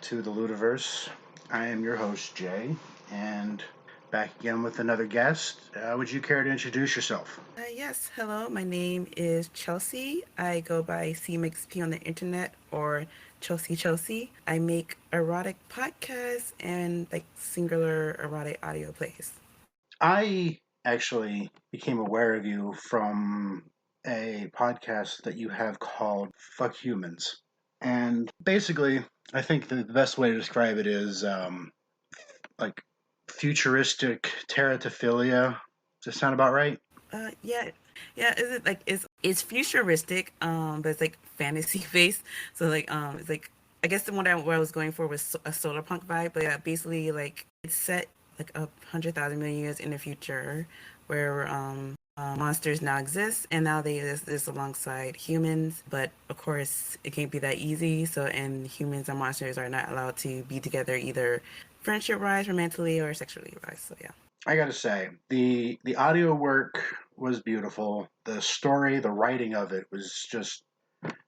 back to the Ludiverse. I am your host, Jay, and back again with another guest. Would you care to introduce yourself? Yes, hello. My name is Chelsea. I go by CMXP on the internet or Chelsea. I make erotic podcasts and like singular erotic audio plays. I actually became aware of you from a podcast that you have called Fuck Humans. And basically, I think the best way to describe it is like futuristic teratophilia. Does that sound about right? Yeah, yeah. Is it like it's futuristic? But it's like fantasy based. So it's like I guess the one where I was going for was a solar punk vibe. But yeah, basically like it's set like 100,000 million years in the future, where monsters now exist, and now they exist alongside humans. But of course, it can't be that easy. So and humans and monsters are not allowed to be together either friendship wise, romantically, or sexually wise. So yeah. I gotta say, the audio work was beautiful. The story, the writing of it was just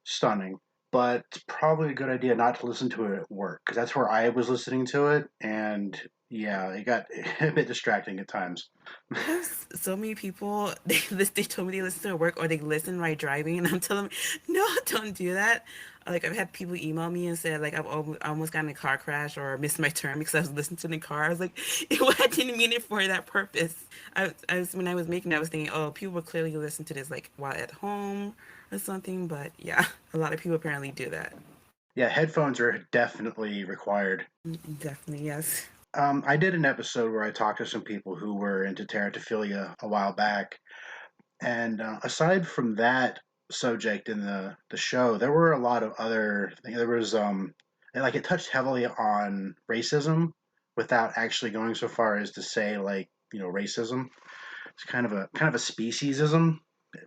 stunning. But it's probably a good idea not to listen to it at work because that's where I was listening to it, and yeah, it got a bit distracting at times. I have so many people they told me they listen to work or they listen while driving, and I'm telling them, no, don't do that. Like I've had people email me and said like I almost got in a car crash or missed my turn because I was listening to the car. I was like, I didn't mean it for that purpose. I was when I was making it, I was thinking, oh, people will clearly listen to this like while at home or something. But yeah, a lot of people apparently do that. Yeah, headphones are definitely required. Definitely, yes. I did an episode where I talked to some people who were into teratophilia a while back, and aside from that subject in the show, there were a lot of other things. There was like it touched heavily on racism without actually going so far as to say like racism. It's kind of a speciesism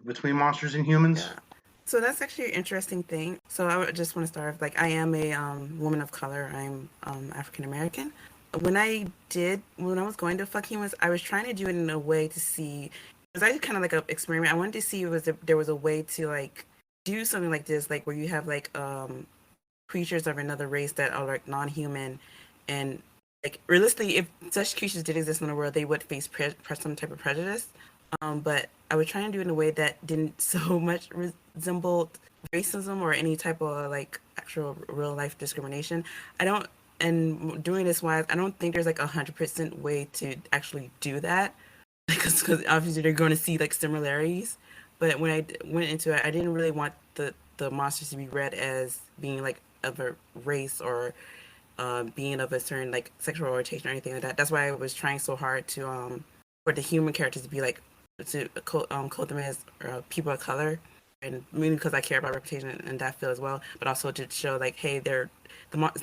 between monsters and humans. Yeah. So that's actually an interesting thing. So I just want to start with like I am a woman of color. I'm African American. When I was going to fuck humans, I was trying to do it in a way to see. It was actually kind of like an experiment. I wanted to see if there was a way to like do something like this, like where you have like creatures of another race that are like non-human, and like realistically, if such creatures did exist in the world, they would face some type of prejudice. But I was trying to do it in a way that didn't so much resemble racism or any type of like actual real life discrimination. I don't, and doing this wise, I don't think there's like 100% way to actually do that because obviously they're going to see like similarities. But when went into it, I didn't really want the monsters to be read as being like of a race or being of a certain like sexual orientation or anything like that. That's why I was trying so hard to for the human characters to be like to code them as people of color, and mainly because I care about reputation and that field as well, but also to show like, hey, the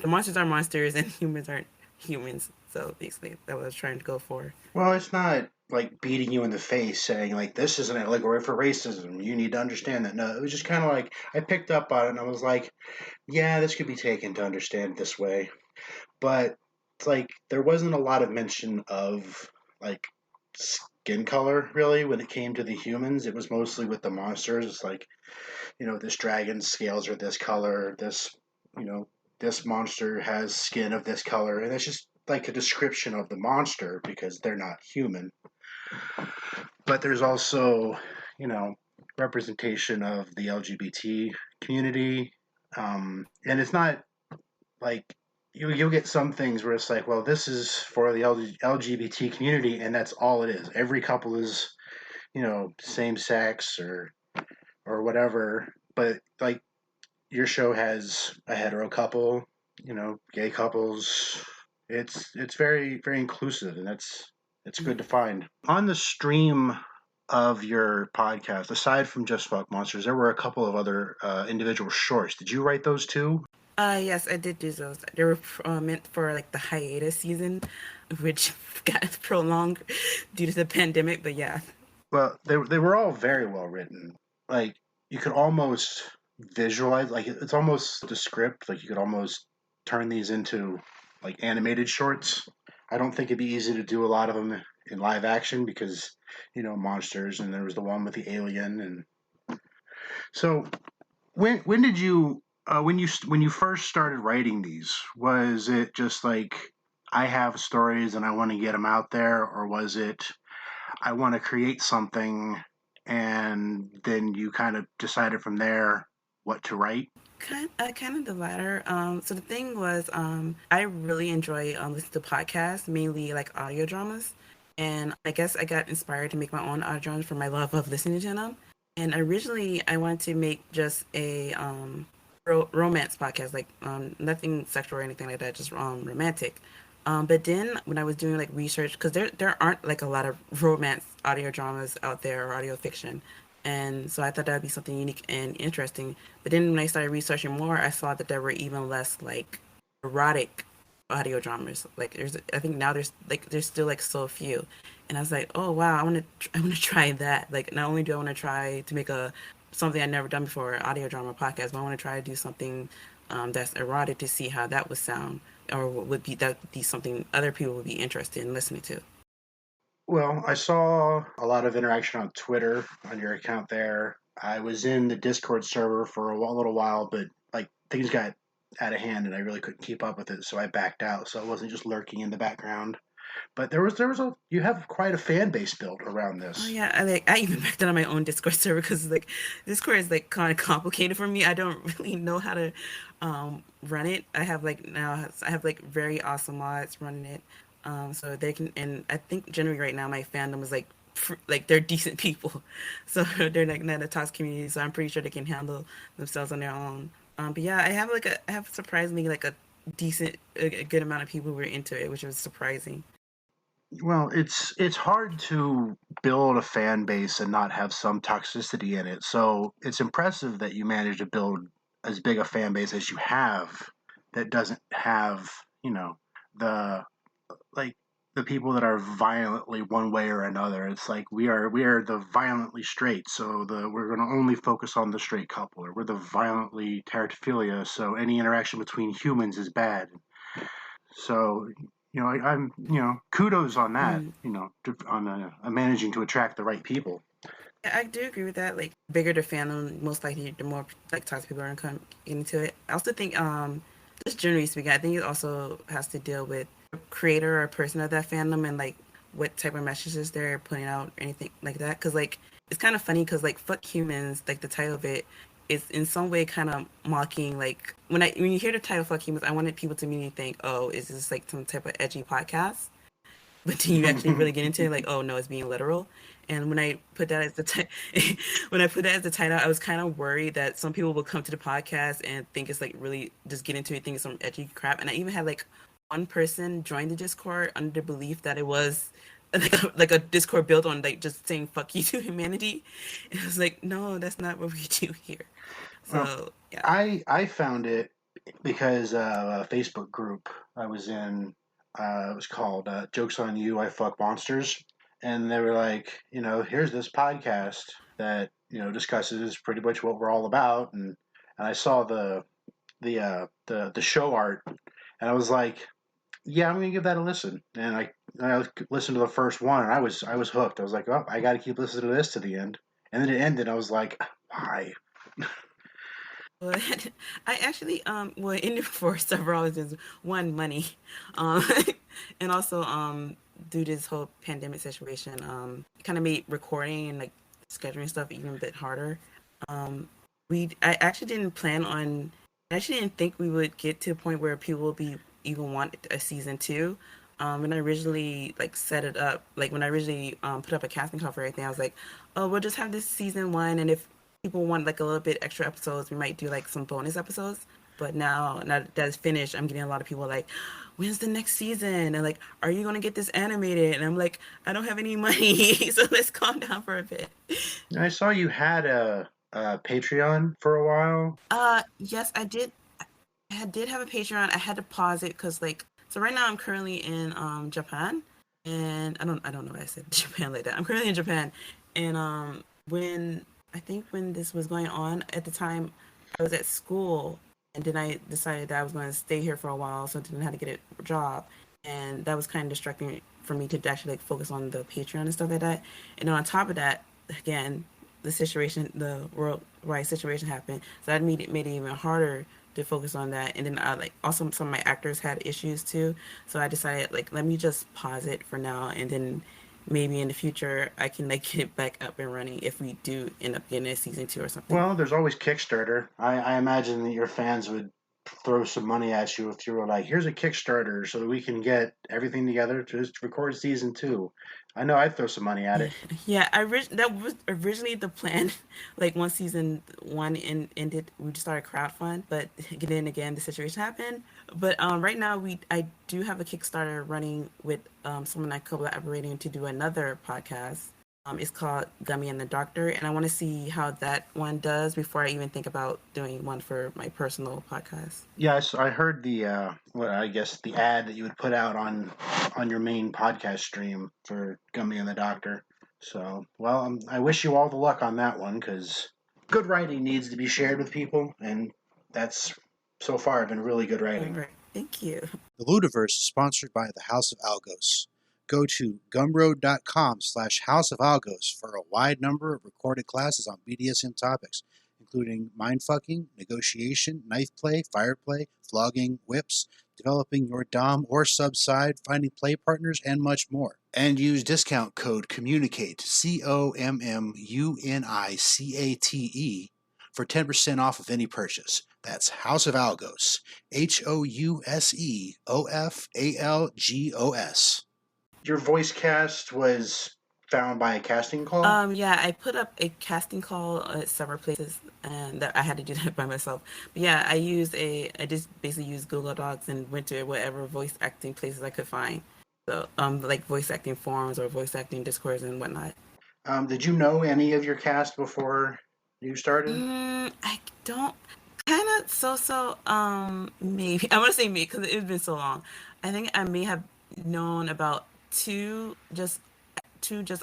monsters are monsters and humans aren't humans. So basically, that was I was trying to go for. Well, it's not like beating you in the face saying like this is an allegory for racism. You need to understand that. No, it was just kind of like I picked up on it and I was like, yeah, this could be taken to understand this way. But it's like there wasn't a lot of mention of like skin color really when it came to the humans. It was mostly with the monsters. It's like this dragon's scales are this color. You know, this monster has skin of this color, and it's just like a description of the monster because they're not human. But there's also, you know, representation of the LGBT community, and it's not like you'll get some things where it's like, well, this is for the LGBT community, and that's all it is. Every couple is, same sex or whatever. But like your show has a hetero couple, gay couples. It's very very inclusive, and it's good to find on the stream of your podcast. Aside from just Fuck Monsters, there were a couple of other individual shorts. Did you write those too? Yes, I did do those. They were meant for like the hiatus season, which got prolonged due to the pandemic. But yeah. Well, they were all very well written. Like you could almost visualize, like it's almost the script. Like you could almost turn these into like animated shorts. I don't think it'd be easy to do a lot of them in live action because monsters, and there was the one with the alien. And so when did you when you first started writing these, was it just like I have stories and I want to get them out there, or was it I want to create something and then you kind of decided from there what to write? Kind of the latter. So the thing was, I really enjoy listening to podcasts, mainly like audio dramas. And I guess I got inspired to make my own audio dramas from my love of listening to them. And originally, I wanted to make just a romance podcast, like nothing sexual or anything like that, just romantic. But then when I was doing like research, because there aren't like a lot of romance audio dramas out there or audio fiction, and so I thought that would be something unique and interesting. But then when I started researching more, I saw that there were even less like erotic audio dramas. Like I think now there's still like so few, and I was like, oh wow, I want to try that. Like not only do I want to try to make a something I've never done before, audio drama podcast, but I want to try to do something that's erotic to see how that would sound, or would be that be something other people would be interested in listening to. Well, I saw a lot of interaction on Twitter on your account there. I was in the Discord server for a little while, but like things got out of hand and I really couldn't keep up with it, so I backed out. So I wasn't just lurking in the background. But there was a you have quite a fan base built around Oh this. yeah, I even backed that on my own Discord server because like Discord is like kind of complicated for me. I don't really know how to run it. I have like very awesome mods running it, so they can. And I think generally right now my fandom is like they're decent people, so they're like not a toxic community. So I'm pretty sure they can handle themselves on their own. But yeah, I have surprisingly like a good amount of people who were into it, which was surprising. Well, it's hard to build a fan base and not have some toxicity in it. So it's impressive that you managed to build as big a fan base as you have that doesn't have, you know, the like the people that are violently one way or another. It's like we are the violently straight, so we're going to only focus on the straight couple, or we're the violently teratophilia, so any interaction between humans is bad. So I'm kudos on that. Mm. On managing to attract the right people. I do agree with that. Like, bigger the fandom, most likely the more like toxic people are gonna come into it. I also think, just generally speaking, I think it also has to deal with the creator or person of that fandom and like what type of messages they're putting out, or anything like that. Because like it's kind of funny because like "fuck humans," like the title of it is in some way kind of mocking. Like when you hear the title "fuck humans," I wanted people to immediately think, "Oh, is this like some type of edgy podcast?" But then you actually really get into it, like, oh no, it's being literal. And when I put that as when I put that as the title, I was kind of worried that some people will come to the podcast and think it's like really just get into it, think it's some edgy crap. And I even had like one person join the Discord under the belief that it was like a Discord built on like just saying "fuck you" to humanity. And I was like, no, that's not what we do here. Well, So yeah. I found it because a Facebook group I was in. It was called "Jokes on You, I Fuck Monsters," and they were like, here's this podcast that discusses pretty much what we're all about, and I saw the show art, and I was like, yeah, I'm gonna give that a listen. And I listened to the first one, and I was hooked. I was like, oh, I got to keep listening to this to the end. And then it ended. I was like, why? Well, I actually well in it for several reasons. One, money, um, and also due to this whole pandemic situation, it kind of made recording and like scheduling stuff even a bit harder. Um, I actually didn't plan on. I actually didn't think we would get to a point where people would be even want a season two. When I originally like set it up, like when I originally put up a casting call for everything, I was like, "Oh, we'll just have this season one, and if people want like a little bit extra episodes, we might do like some bonus episodes." But now that it's finished, I'm getting a lot of people like, "When's the next season?" And like, "Are you gonna get this animated?" And I'm like, "I don't have any money, so let's calm down for a bit." I saw you had a Patreon for a while. Yes, I did. I did have a Patreon. I had to pause it because like, so right now I'm currently in Japan, and I don't know why I said Japan like that. I'm currently in Japan, and when I think when this was going on at the time, I was at school, and then I decided that I was going to stay here for a while, so I didn't have to get a job, and that was kind of distracting for me to actually like focus on the Patreon and stuff like that. And then on top of that, again, the worldwide situation happened. So that made it even harder to focus on that. And then like also some of my actors had issues too. So I decided like let me just pause it for now, and then maybe in the future I can like get it back up and running if we do end up getting a season 2 or something. Well, there's always Kickstarter. I imagine that your fans would throw some money at you if you were like, "Here's a Kickstarter so that we can get everything together to just record season 2." I know I'd throw some money at Yeah, it. yeah. That was originally the plan. Like once season 1 ended, we just started crowdfund. But then again, the situation happened. But right now, I do have a Kickstarter running with someone I collaborating to do another podcast. It's called Gummy and the Doctor, and I want to see how that one does before I even think about doing one for my personal podcast. Yes, I heard the what I guess the ad that you would put out on your main podcast stream for Gummy and the Doctor. So, well, I wish you all the luck on that one because good writing needs to be shared with people, and that's so far been really good All writing. right, thank you. The Ludiverse is sponsored by the House of Algos. Go to gumroad.com/House of Algos for a wide number of recorded classes on BDSM topics, including mindfucking, negotiation, knife play, fire play, flogging, whips, developing your dom or sub side, finding play partners, and much more. And use discount code COMMUNICATE, COMMUNICATE, for 10% off of any purchase. That's House of Algos, HOUSEOFALGOS. Your voice cast was found by a casting call. Yeah, I put up a casting call at several places, and that I had to do that by myself. But yeah, I just basically used Google Docs and went to whatever voice acting places I could find. So, like voice acting forums or voice acting discords and whatnot. Did you know any of your cast before you started? I don't, kind of so. Maybe I want to say me because it's been so long. I think I may have known about two, just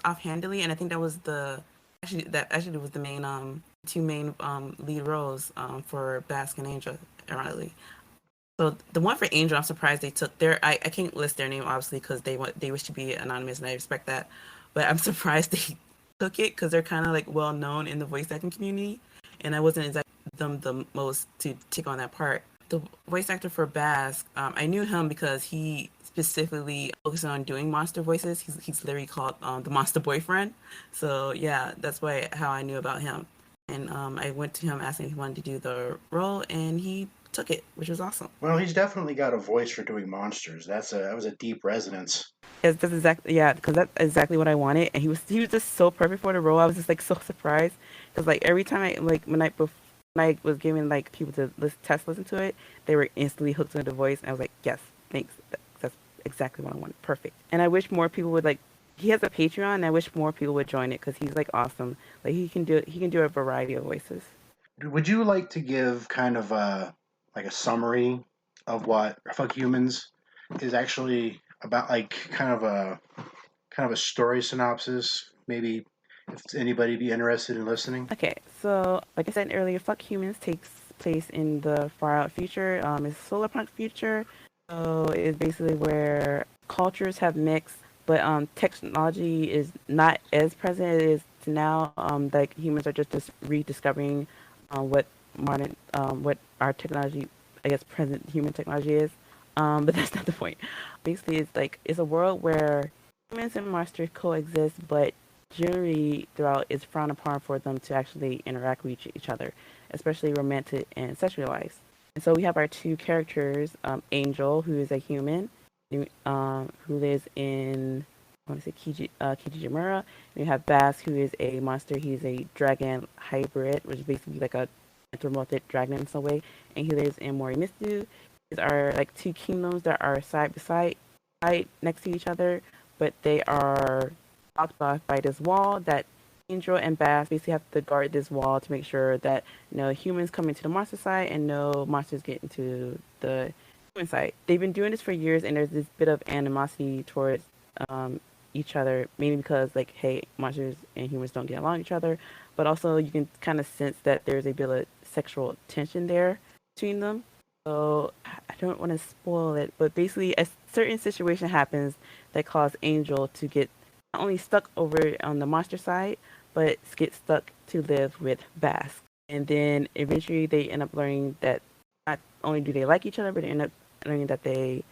offhandedly, and I think that was that actually was the main two main lead roles for Basque and Angel Riley. So the one for Angel, I'm surprised they took their. I can't list their name obviously because they wish to be anonymous, and I respect that. But I'm surprised they took it because they're kind of like well known in the voice acting community, and I wasn't exactly them the most to take on that part. The voice actor for Basque, I knew him because he specifically focuses on doing monster voices. He's literally called the Monster Boyfriend. So yeah, that's why how I knew about him. And I went to him asking if he wanted to do the role, and he took it, which was awesome. Well, he's definitely got a voice for doing monsters. That was a deep resonance. Yes, that's exactly because that's exactly what I wanted, and he was just so perfect for the role. I was just like so surprised because like every time I like when I was giving like people to listen to it, they were instantly hooked into the voice, and I was like, yes, thanks, that's exactly what I want, perfect. And I wish more people would like. He has a Patreon, and I wish more people would join it because he's like awesome. Like he can do a variety of voices. Would you like to give kind of a like a summary of what Fuck Humans is actually about? Like kind of a story synopsis, maybe if anybody be interested in listening. Okay, so like I said earlier, Fuck Humans takes place in the far out future. It's a solar punk future, so it's basically where cultures have mixed, but technology is not as present as it is now. Like humans are just rediscovering what what our technology, I guess, present human technology is. But that's not the point. Basically, it's like it's a world where humans and monsters coexist, but generally throughout it's frowned upon for them to actually interact with each other, especially romantic and sexualized. And so we have our two characters, Angel, who is a human, who lives in I want to say Kijimura. And we have Bass, who is a monster. He's a dragon hybrid, which is basically like a anthropomorphic dragon in some way, and he lives in Morimitsu. These are like two kingdoms that are side by side, right next to each other, but they are blocked off by this wall that Angel and Bass basically have to guard this wall to make sure that no humans come into the monster side and no monsters get into the human side. They've been doing this for years, and there's this bit of animosity towards um, each other, mainly because like, hey, monsters and humans don't get along each other, but also you can kind of sense that there's a bit of sexual tension there between them. So I don't want to spoil it, but basically a certain situation happens that causes Angel to get not only stuck over on the monster side, but get stuck to live with Basque. And then eventually they end up learning that not only do they like each other, but they end up learning that they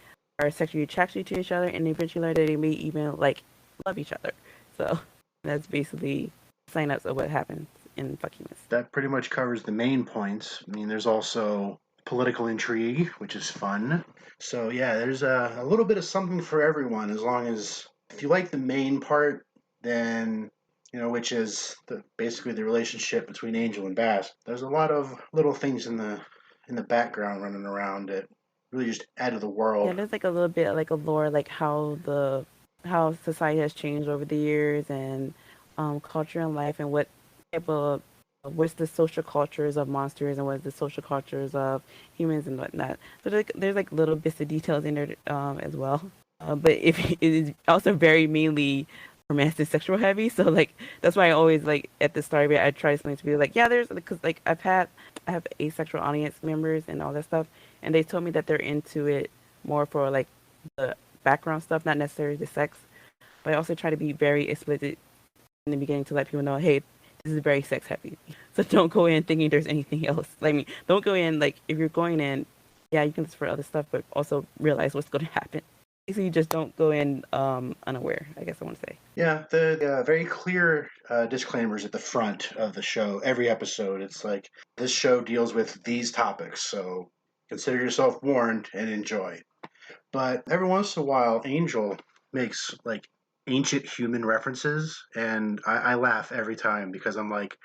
are sexually attracted to each other, and eventually learn that they may even like love each other. So that's basically sign-ups of what happens in Fuck Humans. That pretty much covers the main points. I mean, there's also political intrigue, which is fun. So yeah, there's a little bit of something for everyone. As long as if you like the main part, then which is basically the relationship between Angel and Bass. There's a lot of little things in the background running around that really just add to the Yeah, world. there's like a little bit like a lore, like how society has changed over the years, and culture and life, and what type of what's the social cultures of monsters, and what's the social cultures of humans and whatnot. So there's like little bits of details in there as well. But if it is also very mainly romantic sexual heavy, so like that's why I always like at the start of it I try something to be like, yeah, there's because like I have asexual audience members and all that stuff, and they told me that they're into it more for like the background stuff, not necessarily the sex. But I also try to be very explicit in the beginning to let people know, hey, this is very sex heavy. So don't go in thinking there's anything else. Like me, don't go in like if you're going in, yeah, you can look for other stuff, but also realize what's going to happen. Basically, just don't go in unaware. I guess I want to say. Yeah, the very clear disclaimers at the front of the show, every episode. It's like, this show deals with these topics, so consider yourself warned and enjoy. But every once in a while, Angel makes like ancient human references, and I laugh every time because I'm like,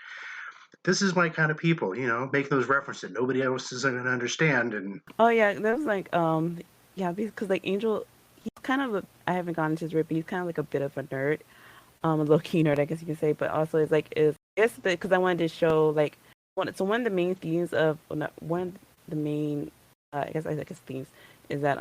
this is my kind of people, make those references. Nobody else is going to understand. And Oh yeah, that was like yeah, because like Angel, he's kind of I haven't gone into his rip, but he's kind of like a bit of a nerd, a low key nerd, I guess you can say. But also it's like is I guess because I wanted to show like one of the main themes of well, not, one of the main I guess themes is that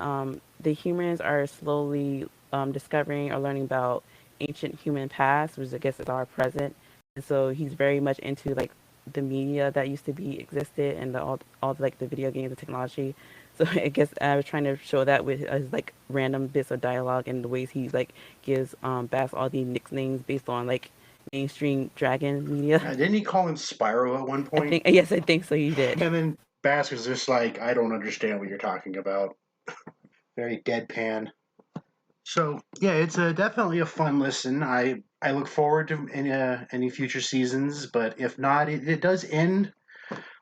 the humans are slowly discovering or learning about ancient human past, which I guess is our present, and so he's very much into like the media that used to be existed and all like the video games and technology. So I guess I was trying to show that with his like random bits of dialogue and the ways he like gives Bass all the nicknames based on like mainstream dragon media. didn't he call him Spyro at one I point? think yes, I think so. He did. And then Bass was just like, I don't understand what you're talking about. Very deadpan. So yeah, it's definitely a fun listen. I look forward to any future seasons, but if not, it does end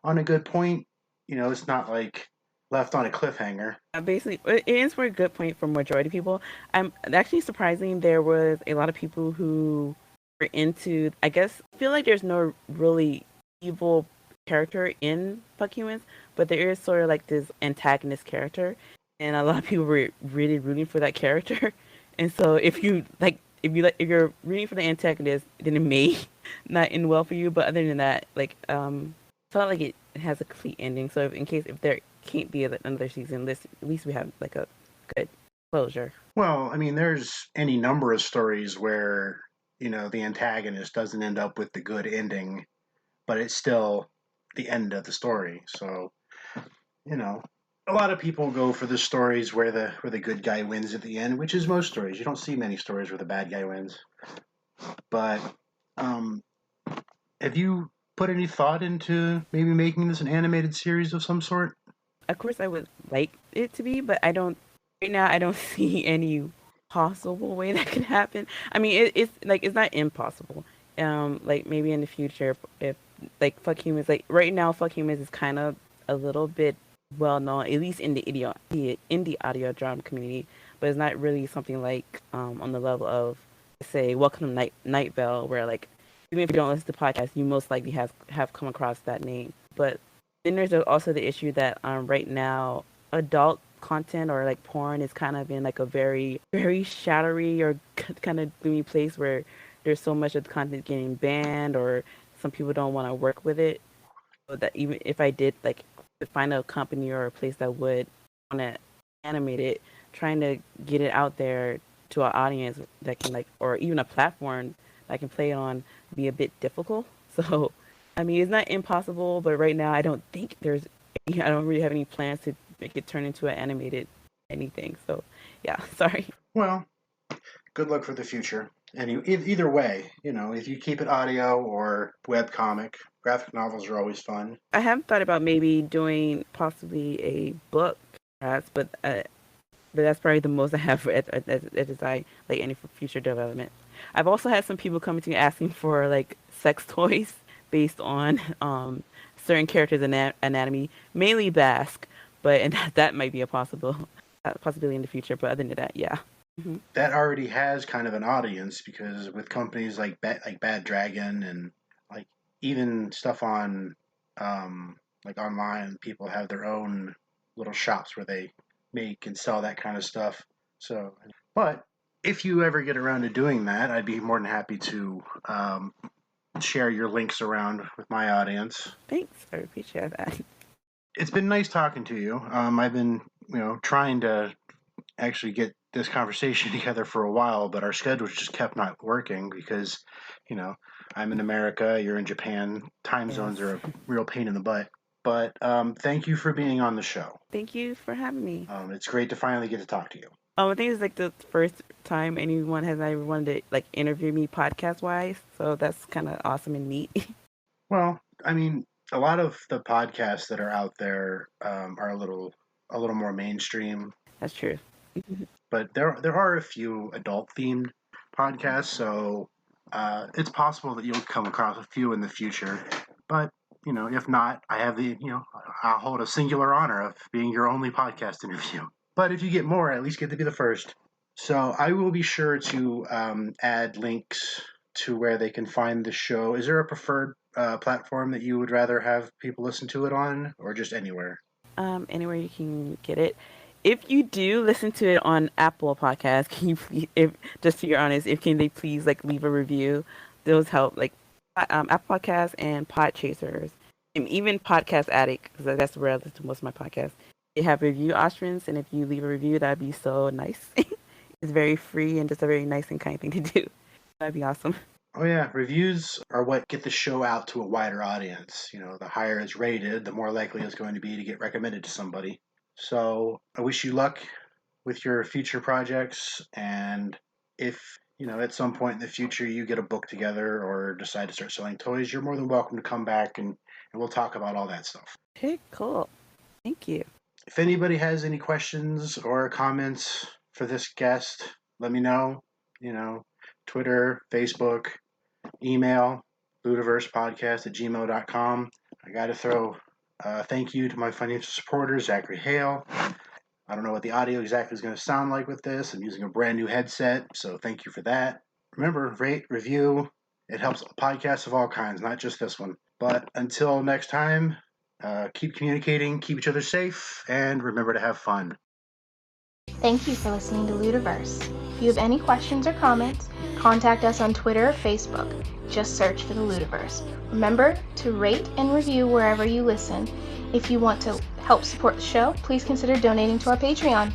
on a good point. It's not like left on a cliffhanger. Basically, it ends for a good point for majority of people. I'm actually surprising there was a lot of people who were into. I guess I feel like there's no really evil character in Fuck Humans, but there is sort of like this antagonist character, and a lot of people were really rooting for that character. And so if you're rooting for the antagonist, then it may not end well for you. But other than that, like it's not like it has a complete ending. So if there can't be another season, at least we have like a good closure. Well, I mean, there's any number of stories where the antagonist doesn't end up with the good ending, but it's still the end of the story. So you know, a lot of people go for the stories where the good guy wins at the end, which is most stories. You don't see many stories where the bad guy wins. But um, have you put any thought into maybe making this an animated series of some sort? Of course, I would like it to be, but I don't. Right now, I don't see any possible way that could happen. I mean, it's like it's not impossible. Like maybe in the future, if like Fuck Humans, like right now, Fuck Humans is kind of a little bit well known, at least in the audio drama community, but it's not really something like on the level of say Welcome to Night Vale, where like even if you don't listen to podcasts, you most likely have come across that name. But then there's also the issue that right now adult content or like porn is kind of in like a very very shadowy or kind of gloomy place where there's so much of the content getting banned or some people don't want to work with it. So that even if I did like to find a company or a place that would want to animate it, trying to get it out there to our audience that can like or even a platform that I can play it on be a bit difficult. So I mean it's not impossible, but right now I don't think I don't really have any plans to make it turn into an animated anything. So yeah, sorry. Well, Good luck for the future. And either way, if you keep it audio or web comic, graphic novels are always fun. I have thought about maybe doing possibly a book, perhaps, but that's probably the most I have as I like any future development. I've also had some people coming to me asking for like sex toys based on certain characters' anatomy, mainly Basque, and that might be a possibility in the future. But other than that, yeah. Mm-hmm. That already has kind of an audience because with companies like Bad Dragon and like even stuff on like online, people have their own little shops where they make and sell that kind of stuff. So, but if you ever get around to doing that, I'd be more than happy to share your links around with my audience. Thanks, I appreciate that. It's been nice talking to you. I've been, trying to actually get this conversation together for a while, but our schedules just kept not working because, I'm in America, you're in Japan. Time zones are a real pain in the butt. But thank you for being on the show. Thank you for having me. It's great to finally get to talk to you. I think it's like the first time anyone has ever wanted to like interview me podcast wise, so that's kind of awesome and neat. Well, I mean, a lot of the podcasts that are out there are a little more mainstream. That's true. But there are a few adult themed podcasts, so it's possible that you'll come across a few in the future. But if not, I have I'll hold a singular honor of being your only podcast interview. But if you get more, I at least get to be the first. So I will be sure to add links to where they can find the show. Is there a preferred platform that you would rather have people listen to it on, or just anywhere? Anywhere you can get it. If you do listen to it on Apple Podcasts, can you please, just to be honest, can they please like leave a review? Those help, like Apple Podcasts and Podchasers, and even Podcast Addict, because that's where I listen to most of my podcasts. They have review options, and if you leave a review, that'd be so nice. It's very free and just a very nice and kind thing to do. That'd be awesome. Oh yeah, reviews are what get the show out to a wider audience. The higher it's rated, the more likely it's going to be to get recommended to somebody. So I wish you luck with your future projects, and if at some point in the future you get a book together or decide to start selling toys, you're more than welcome to come back and we'll talk about all that stuff. Okay, cool. Thank you. If anybody has any questions or comments for this guest, let me know. Twitter, Facebook, email, ludiversepodcast@gmail.com. I got to throw thank you to my financial supporters, Zachary Hale. I don't know what the audio exactly is going to sound like with this. I'm using a brand new headset, so thank you for that. Remember, rate, review. It helps podcasts of all kinds, not just this one. But until next time, keep communicating, keep each other safe, and remember to have fun. Thank you for listening to Ludiverse. If you have any questions or comments, contact us on Twitter or Facebook. Just search for the Ludiverse. Remember to rate and review wherever you listen. If you want to help support the show, please consider donating to our Patreon.